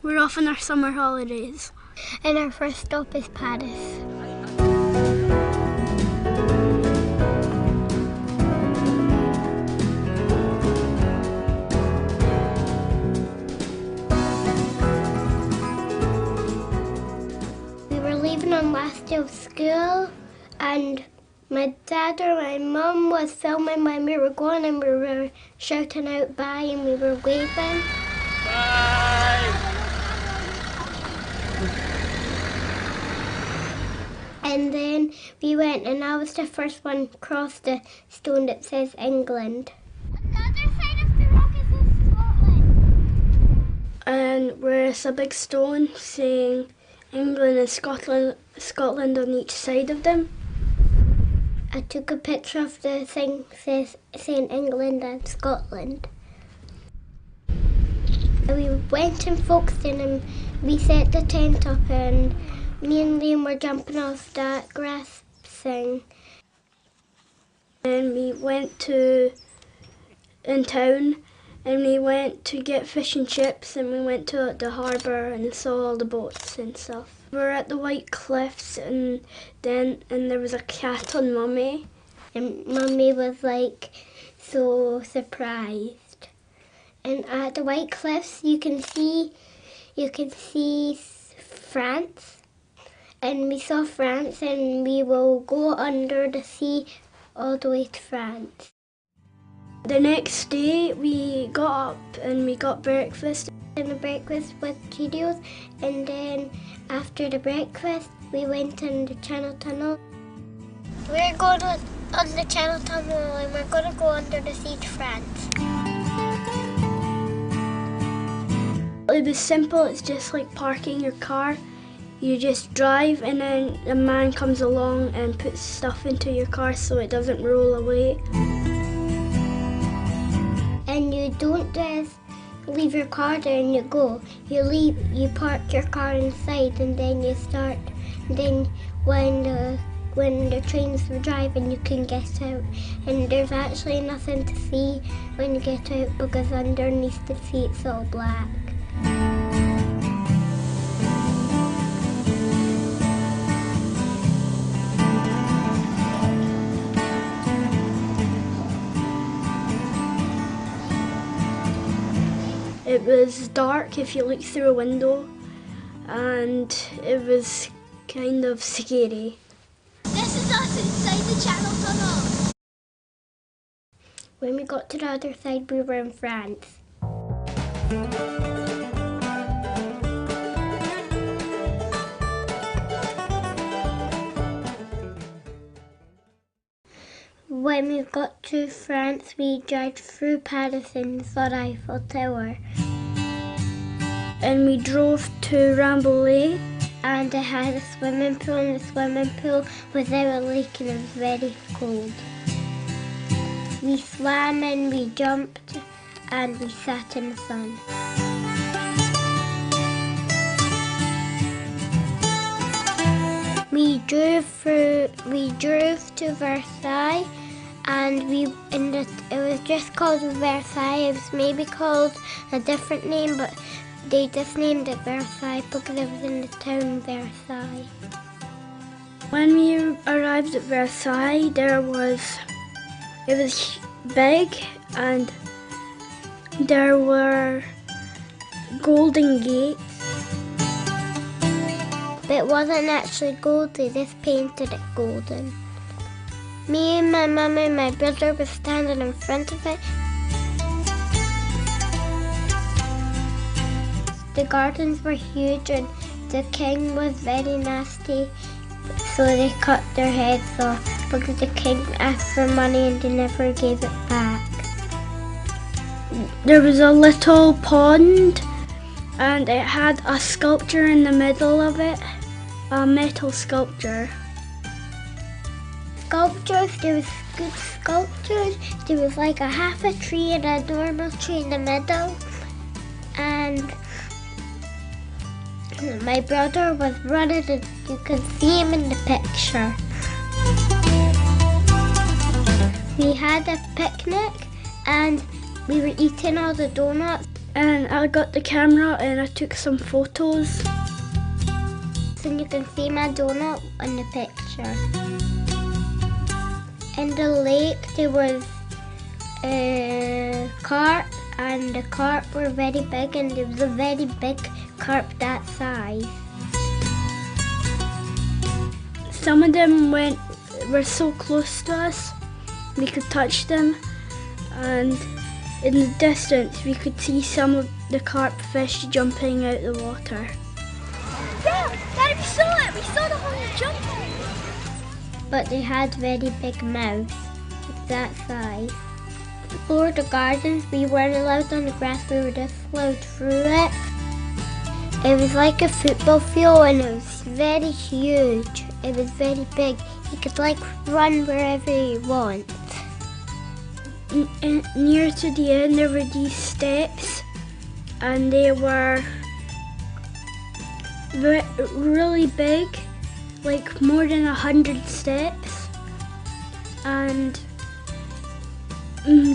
We're off on our summer holidays. And our first stop is Paris. We were leaving on last day of school, and my dad or my mum was filming when we were going, and we were shouting out bye and we were waving. Bye! And then we went, and I was the first one across the stone that says England. On the other side of the rock is Scotland. And there's a big stone saying England and Scotland on each side of them. I took a picture of the thing saying England and Scotland. We went in Folkestone and we set the tent up, and me and Liam were jumping off that grass thing. And we went in town, and we went to get fish and chips, and we went to the harbour and saw all the boats and stuff. We were at the White Cliffs, and there was a cat on Mummy. And Mummy was like so surprised. And at the White Cliffs you can see France. And we saw France, and we will go under the sea all the way to France. The next day we got up and we got breakfast. And the breakfast with Cheerios, and then after the breakfast we went in the Channel Tunnel. We're going on the Channel Tunnel, and we're going to go under the sea to France. It was simple. It's just like parking your car. You just drive, and then a man comes along and puts stuff into your car so it doesn't roll away. And you don't just leave your car there and you go. You park your car inside, and then you start. And then when the trains were driving, you can get out. And there's actually nothing to see when you get out, because underneath the sea it's all black. It was dark if you looked through a window, and it was kind of scary. This is us inside the Channel Tunnel. When we got to the other side, we were in France. When we got to France, we drove through Paris and saw the Eiffel Tower. And we drove to Rambouillet. And it had a swimming pool, and the swimming pool was out a lake, and it was very cold. We swam and we jumped and we sat in the sun. We drove to Versailles, and it was just called Versailles. It was maybe called a different name, but they just named it Versailles because it was in the town Versailles. When we arrived at Versailles, it was big, and there were golden gates. But it wasn't actually gold, they just painted it golden. Me and my mum and my brother were standing in front of it. The gardens were huge, and the king was very nasty, so they cut their heads off because the king asked for money and they never gave it back. There was a little pond, and it had a sculpture in the middle of it, a metal sculpture. There was good sculptures. There was like a half a tree and a normal tree in the middle, and my brother was running, and you can see him in the picture. We had a picnic, and we were eating all the donuts. And I got the camera and I took some photos. And you can see my donut in the picture. In the lake there was a carp, and the carp were very big, and there was a very big carp that size. Some of them were so close to us, we could touch them, and in the distance we could see some of the carp fish jumping out the water. Yeah, Daddy, we saw it! We saw the one jumping! But they had very big mouths, that size. For the gardens, we weren't allowed on the grass, we were just allowed through it. It was like a football field and it was very huge. It was very big. You could like run wherever you want. Near to the end there were these steps, and they were really big, like more than 100 steps. And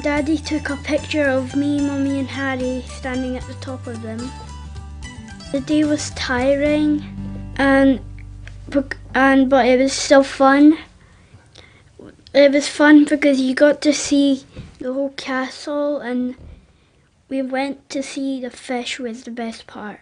Daddy took a picture of me, Mummy and Harry standing at the top of them. The day was tiring, but it was still fun. It was fun because you got to see the whole castle, and we went to see the fish was the best part.